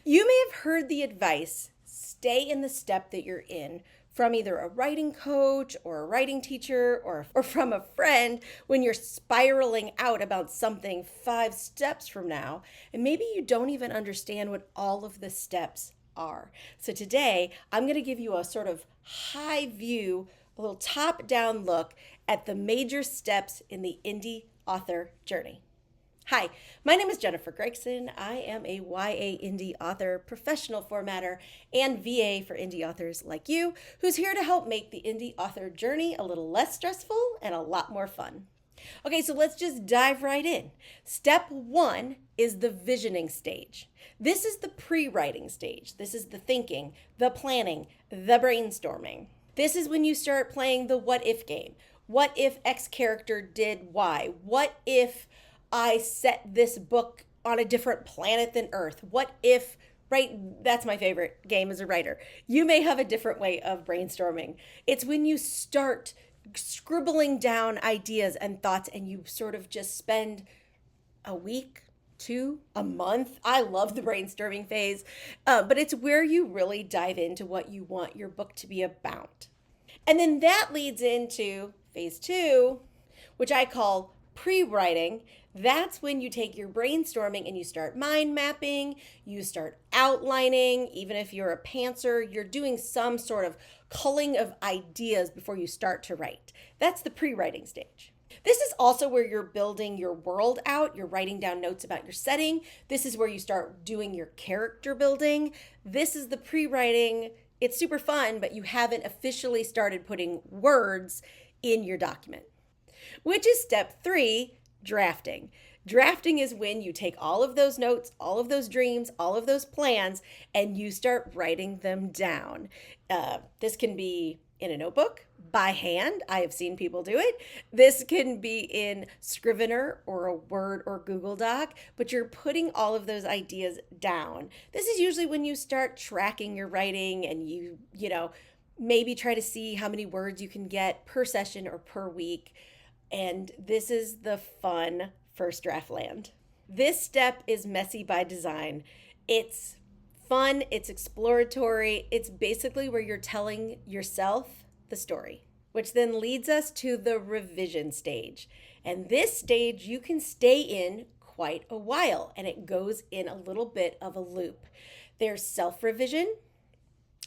You may have heard the advice, stay in the step that you're in, from either a writing coach or a writing teacher or from a friend when you're spiraling out about something 5 steps from now, and maybe you don't even understand what all of the steps are. So today, I'm going to give you a sort of high view, a little top-down look at the major steps in the indie author journey. Hi, my name is Jennifer Gregson. I am a YA indie author, professional formatter, and VA for indie authors like you, who's here to help make the indie author journey a little less stressful and a lot more fun. Okay, so let's just dive right in. Step 1 is the visioning stage. This is the pre-writing stage. This is the thinking, the planning, the brainstorming. This is when you start playing the what if game. What if X character did Y? What if I set this book on a different planet than Earth? What if, right? That's my favorite game as a writer. You may have a different way of brainstorming. It's when you start scribbling down ideas and thoughts and you sort of just spend a week, 2, a month. I love the brainstorming phase, but it's where you really dive into what you want your book to be about. And then that leads into phase 2, which I call pre-writing. That's when you take your brainstorming and you start mind mapping, you start outlining. Even if you're a pantser, you're doing some sort of culling of ideas before you start to write. That's the pre-writing stage. This is also where you're building your world out. You're writing down notes about your setting. This is where you start doing your character building. This is the pre-writing. It's super fun, but you haven't officially started putting words in your document, which is step 3, drafting. Drafting is when you take all of those notes, all of those dreams, all of those plans, and you start writing them down. This can be in a notebook, by hand. I have seen people do it. This can be in Scrivener or a Word or Google Doc, but you're putting all of those ideas down. This is usually when you start tracking your writing and you maybe try to see how many words you can get per session or per week. And this is the fun first draft land. This step is messy by design. It's fun, it's exploratory. It's basically where you're telling yourself the story, which then leads us to the revision stage. And this stage you can stay in quite a while, and it goes in a little bit of a loop. There's self-revision.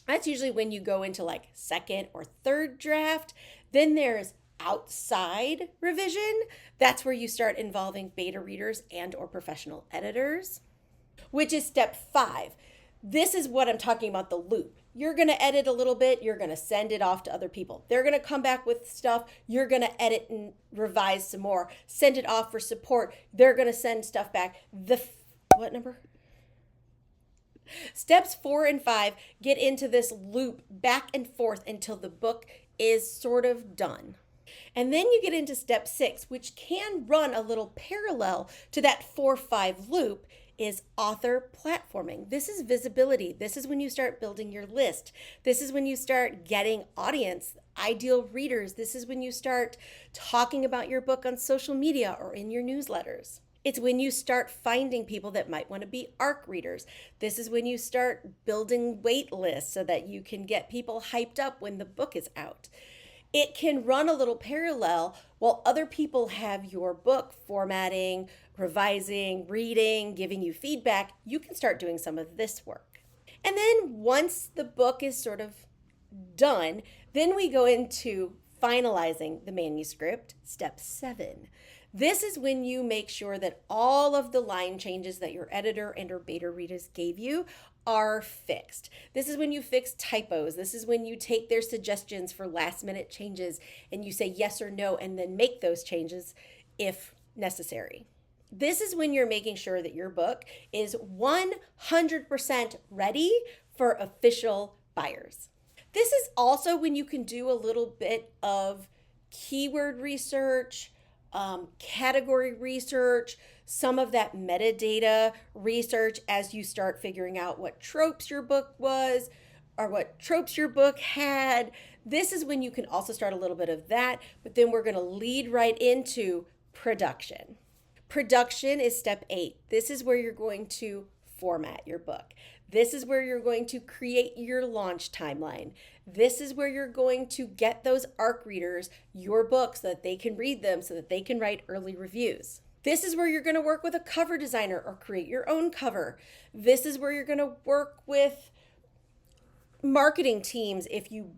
That's usually when you go into like second or third draft. Then there's outside revision. That's where you start involving beta readers and or professional editors, which is step 5. This is what I'm talking about, the loop. You're going to edit a little bit. You're going to send it off to other people. They're going to come back with stuff. You're going to edit and revise some more. Send it off for support. They're going to send stuff back. What number? Steps 4 and 5 get into this loop back and forth until the book is sort of done. And then you get into step 6, which can run a little parallel to that 4-5 loop, is author platforming. This is visibility. This is when you start building your list. This is when you start getting audience, ideal readers. This is when you start talking about your book on social media or in your newsletters. It's when you start finding people that might want to be ARC readers. This is when you start building wait lists so that you can get people hyped up when the book is out. It can run a little parallel while other people have your book formatting, revising, reading, giving you feedback. You can start doing some of this work. And then once the book is sort of done, then we go into finalizing the manuscript, step 7. This is when you make sure that all of the line changes that your editor and or beta readers gave you are fixed. This is when you fix typos. This is when you take their suggestions for last minute changes and you say yes or no and then make those changes if necessary. This is when you're making sure that your book is 100% ready for official buyers. This is also when you can do a little bit of keyword research, category research, some of that metadata research as you start figuring out what tropes your book was or what tropes your book had. This is when you can also start a little bit of that, but then we're going to lead right into production. Production is step 8. This is where you're going to format your book. This is where you're going to create your launch timeline. This is where you're going to get those ARC readers your books so that they can read them, so that they can write early reviews. This is where you're going to work with a cover designer or create your own cover. This is where you're going to work with marketing teams if you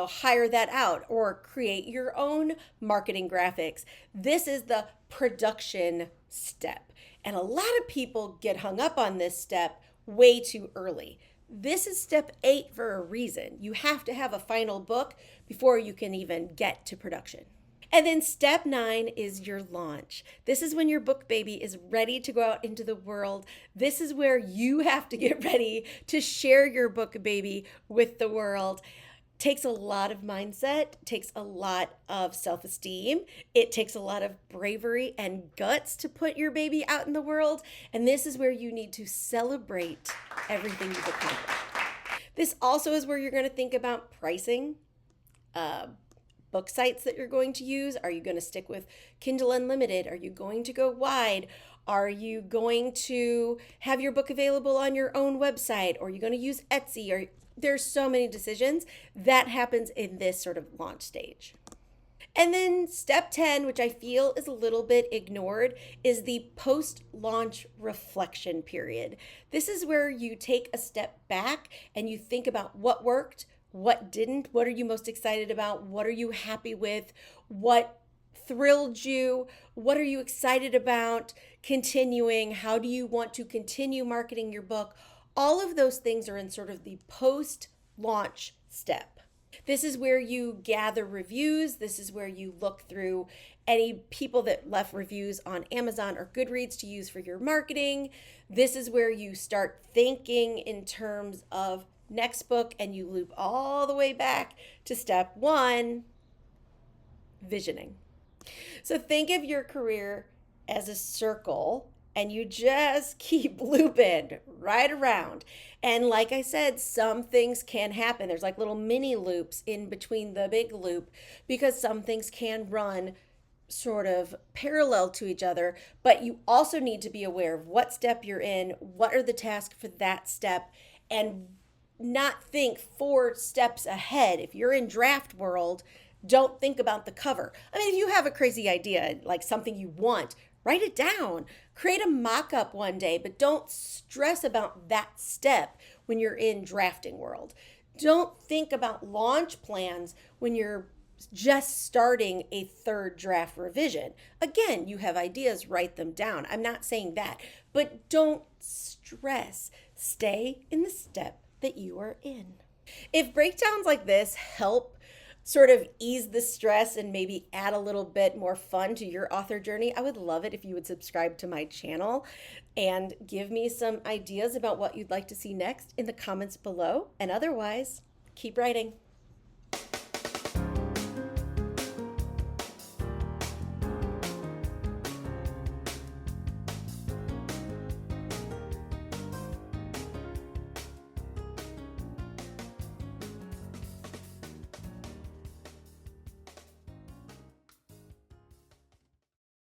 hire that out, or create your own marketing graphics. This is the production step. And a lot of people get hung up on this step way too early. This is step 8 for a reason. You have to have a final book before you can even get to production. And then step 9 is your launch. This is when your book baby is ready to go out into the world. This is where you have to get ready to share your book baby with the world. Takes a lot of mindset, takes a lot of self-esteem. It takes a lot of bravery and guts to put your baby out in the world. And this is where you need to celebrate everything you've accomplished. This also is where you're going to think about pricing, book sites that you're going to use. Are you going to stick with Kindle Unlimited? Are you going to go wide? Are you going to have your book available on your own website? Or are you going to use Etsy? Or there's so many decisions that happens in this sort of launch stage. And then step 10, which I feel is a little bit ignored, is the post-launch reflection period. This is where you take a step back and you think about what worked, what didn't, what are you most excited about, what are you happy with, what thrilled you, what are you excited about continuing, how do you want to continue marketing your book. All of those things are in sort of the post-launch step. This is where you gather reviews. This is where you look through any people that left reviews on Amazon or Goodreads to use for your marketing. This is where you start thinking in terms of next book, and you loop all the way back to step 1, visioning. So think of your career as a circle, and you just keep looping right around. And like I said, some things can happen. There's like little mini loops in between the big loop, because some things can run sort of parallel to each other, but you also need to be aware of what step you're in, what are the tasks for that step, and not think 4 steps ahead. If you're in draft world, don't think about the cover. I mean, if you have a crazy idea, like something you want, write it down. Create a mock-up one day, but don't stress about that step when you're in drafting world. Don't think about launch plans when you're just starting a 3rd draft revision. Again, you have ideas, write them down. I'm not saying that, but don't stress. Stay in the step that you are in. If breakdowns like this help sort of ease the stress and maybe add a little bit more fun to your author journey, I would love it if you would subscribe to my channel and give me some ideas about what you'd like to see next in the comments below. And otherwise, keep writing.